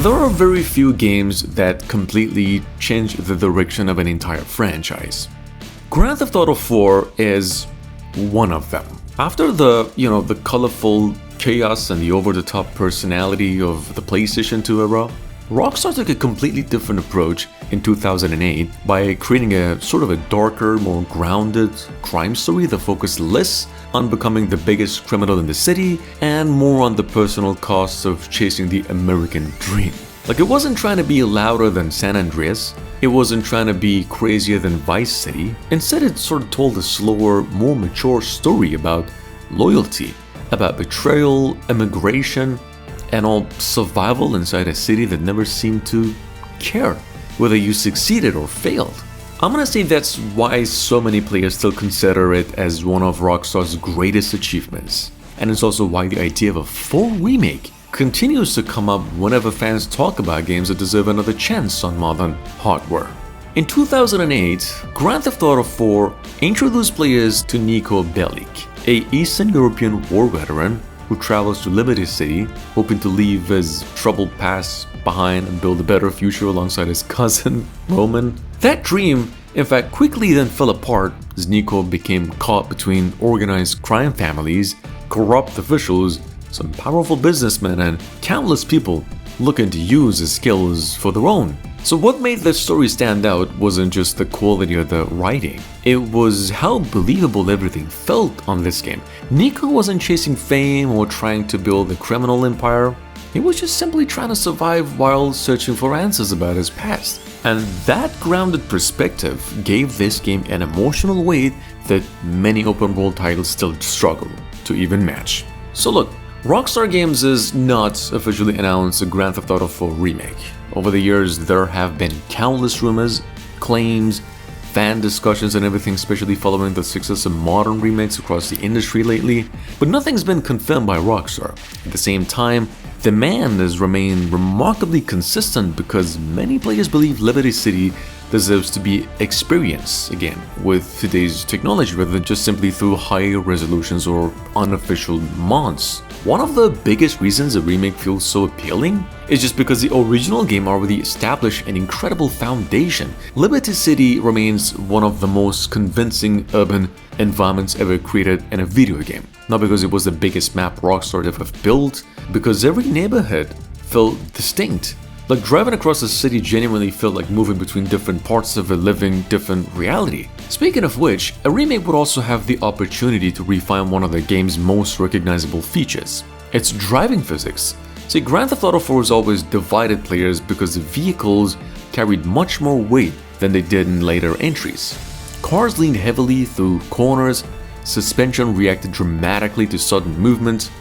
There are very few games that completely change the direction of an entire franchise. Grand Theft Auto 4 is one of them. After the colorful chaos and the over-the-top personality of the PlayStation 2 era, Rockstar took a completely different approach in 2008 by creating a sort of a darker, more grounded crime story that focused less on becoming the biggest criminal in the city and more on the personal costs of chasing the American dream. Like, it wasn't trying to be louder than San Andreas, it wasn't trying to be crazier than Vice City. Instead, it sort of told a slower, more mature story about loyalty, about betrayal, immigration, and all survival inside a city that never seemed to care whether you succeeded or failed. I'm gonna say that's why so many players still consider it as one of Rockstar's greatest achievements. And it's also why the idea of a full remake continues to come up whenever fans talk about games that deserve another chance on modern hardware. In 2008, Grand Theft Auto 4 introduced players to Niko Bellic, a Eastern European war veteran who travels to Liberty City, hoping to leave his troubled past behind and build a better future alongside his cousin, Roman. That dream, in fact, quickly then fell apart as Niko became caught between organized crime families, corrupt officials, some powerful businessmen, and countless people looking to use his skills for their own. So what made this story stand out wasn't just the quality of the writing, it was how believable everything felt on this game. Niko wasn't chasing fame or trying to build a criminal empire, he was just simply trying to survive while searching for answers about his past. And that grounded perspective gave this game an emotional weight that many open world titles still struggle to even match. So look, Rockstar Games has not officially announced a Grand Theft Auto 4 remake. Over the years, there have been countless rumors, claims, fan discussions and everything, especially following the success of modern remakes across the industry lately, but nothing's been confirmed by Rockstar. At the same time, demand has remained remarkably consistent because many players believe Liberty City deserves to be experienced again with today's technology rather than just simply through higher resolutions or unofficial mods. One of the biggest reasons a remake feels so appealing is just because the original game already established an incredible foundation. Liberty City remains one of the most convincing urban environments ever created in a video game. Not because it was the biggest map Rockstar ever built, because every neighborhood felt distinct. Like, driving across the city genuinely felt like moving between different parts of a living, different reality. Speaking of which, a remake would also have the opportunity to refine one of the game's most recognizable features, its driving physics. See, Grand Theft Auto 4 has always divided players because the vehicles carried much more weight than they did in later entries. Cars leaned heavily through corners, suspension reacted dramatically to sudden movement.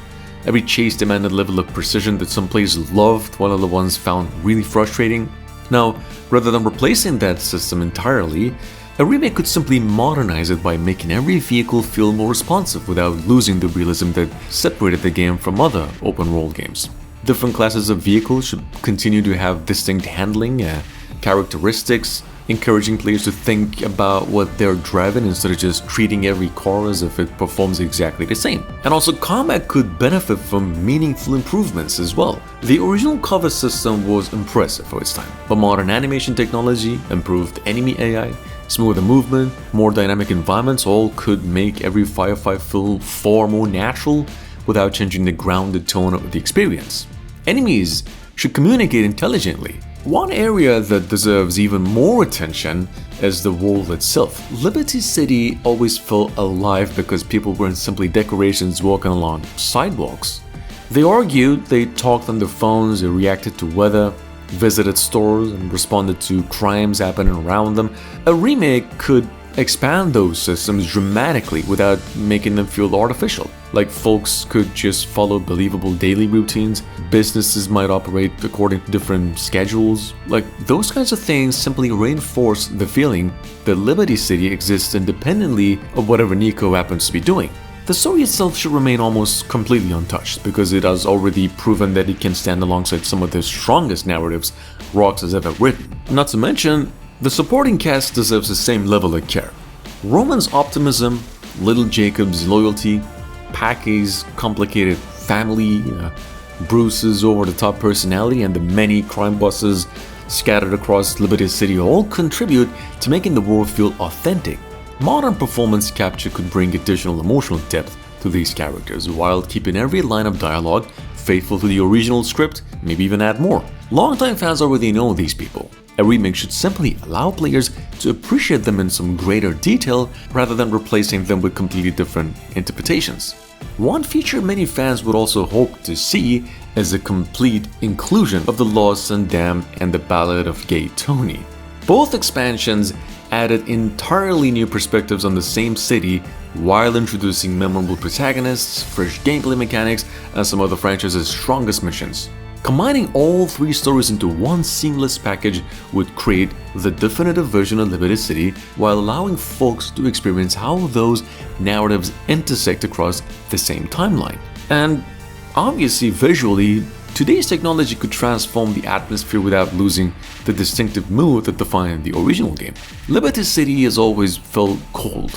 Every chase demanded a level of precision that some players loved while other ones found really frustrating. Now, rather than replacing that system entirely, a remake could simply modernize it by making every vehicle feel more responsive without losing the realism that separated the game from other open-world games. Different classes of vehicles should continue to have distinct handling characteristics, encouraging players to think about what they're driving instead of just treating every car as if it performs exactly the same. And also, combat could benefit from meaningful improvements as well. The original cover system was impressive for its time, but modern animation technology, improved enemy AI, smoother movement, more dynamic environments all could make every firefight feel far more natural without changing the grounded tone of the experience. Enemies should communicate intelligently. One area that deserves even more attention is the world itself. Liberty City always felt alive because people weren't simply decorations walking along sidewalks. They argued, they talked on their phones, they reacted to weather, visited stores, and responded to crimes happening around them. A remake could expand those systems dramatically without making them feel artificial. Like, folks could just follow believable daily routines, businesses might operate according to different schedules. Like, those kinds of things simply reinforce the feeling that Liberty City exists independently of whatever Niko happens to be doing. The story itself should remain almost completely untouched because it has already proven that it can stand alongside some of the strongest narratives Rox has ever written. Not to mention, the supporting cast deserves the same level of care. Roman's optimism, Little Jacob's loyalty, Packy's complicated family, Bruce's over-the-top personality, and the many crime bosses scattered across Liberty City all contribute to making the world feel authentic. Modern performance capture could bring additional emotional depth to these characters while keeping every line of dialogue faithful to the original script, maybe even add more. Longtime fans already know these people. A remake should simply allow players to appreciate them in some greater detail rather than replacing them with completely different interpretations. One feature many fans would also hope to see is a complete inclusion of The Lost and Damned and The Ballad of Gay Tony. Both expansions added entirely new perspectives on the same city while introducing memorable protagonists, fresh gameplay mechanics, and some of the franchise's strongest missions. Combining all three stories into one seamless package would create the definitive version of Liberty City while allowing folks to experience how those narratives intersect across the same timeline. And obviously, visually, today's technology could transform the atmosphere without losing the distinctive mood that defined the original game. Liberty City has always felt cold,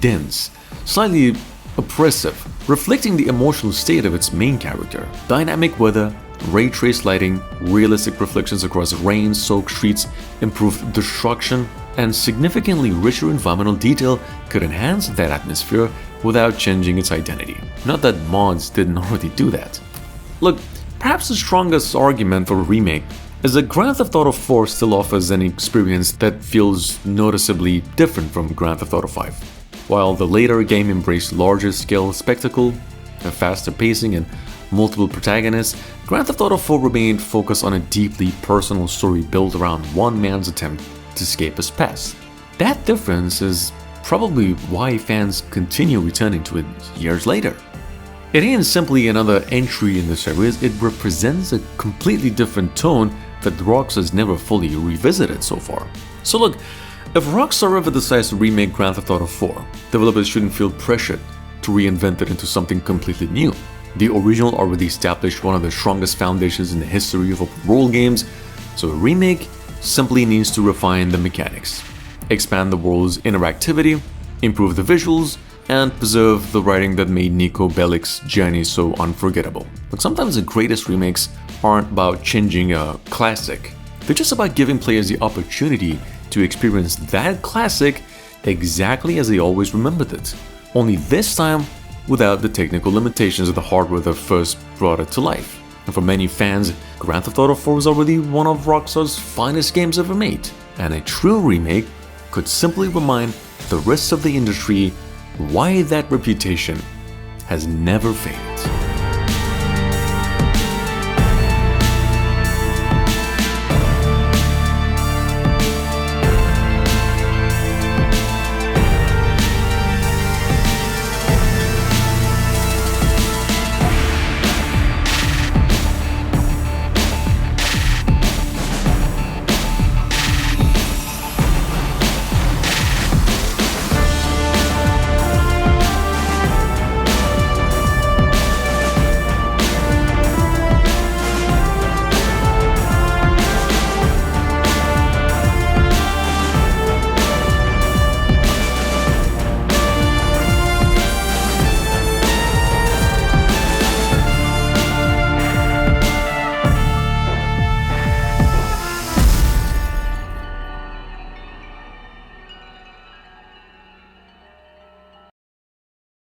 dense, slightly oppressive, reflecting the emotional state of its main character. Dynamic weather, ray-traced lighting, realistic reflections across rain-soaked streets, improved destruction, and significantly richer environmental detail could enhance that atmosphere without changing its identity. Not that mods didn't already do that. Look, perhaps the strongest argument for a remake is that Grand Theft Auto 4 still offers an experience that feels noticeably different from Grand Theft Auto 5. While the later game embraced larger-scale spectacle, a faster pacing, and multiple protagonists, Grand Theft Auto 4 remained focused on a deeply personal story built around one man's attempt to escape his past. That difference is probably why fans continue returning to it years later. It ain't simply another entry in the series, it represents a completely different tone that Rockstar's never fully revisited so far. So look, if Rockstar ever decides to remake Grand Theft Auto 4, developers shouldn't feel pressured to reinvent it into something completely new. The original already established one of the strongest foundations in the history of open world games, so a remake simply needs to refine the mechanics, expand the world's interactivity, improve the visuals, and preserve the writing that made Niko Bellic's journey so unforgettable. But sometimes the greatest remakes aren't about changing a classic, they're just about giving players the opportunity to experience that classic exactly as they always remembered it, only this time without the technical limitations of the hardware that first brought it to life. And for many fans, Grand Theft Auto 4 is already one of Rockstar's finest games ever made, and a true remake could simply remind the rest of the industry why that reputation has never faded.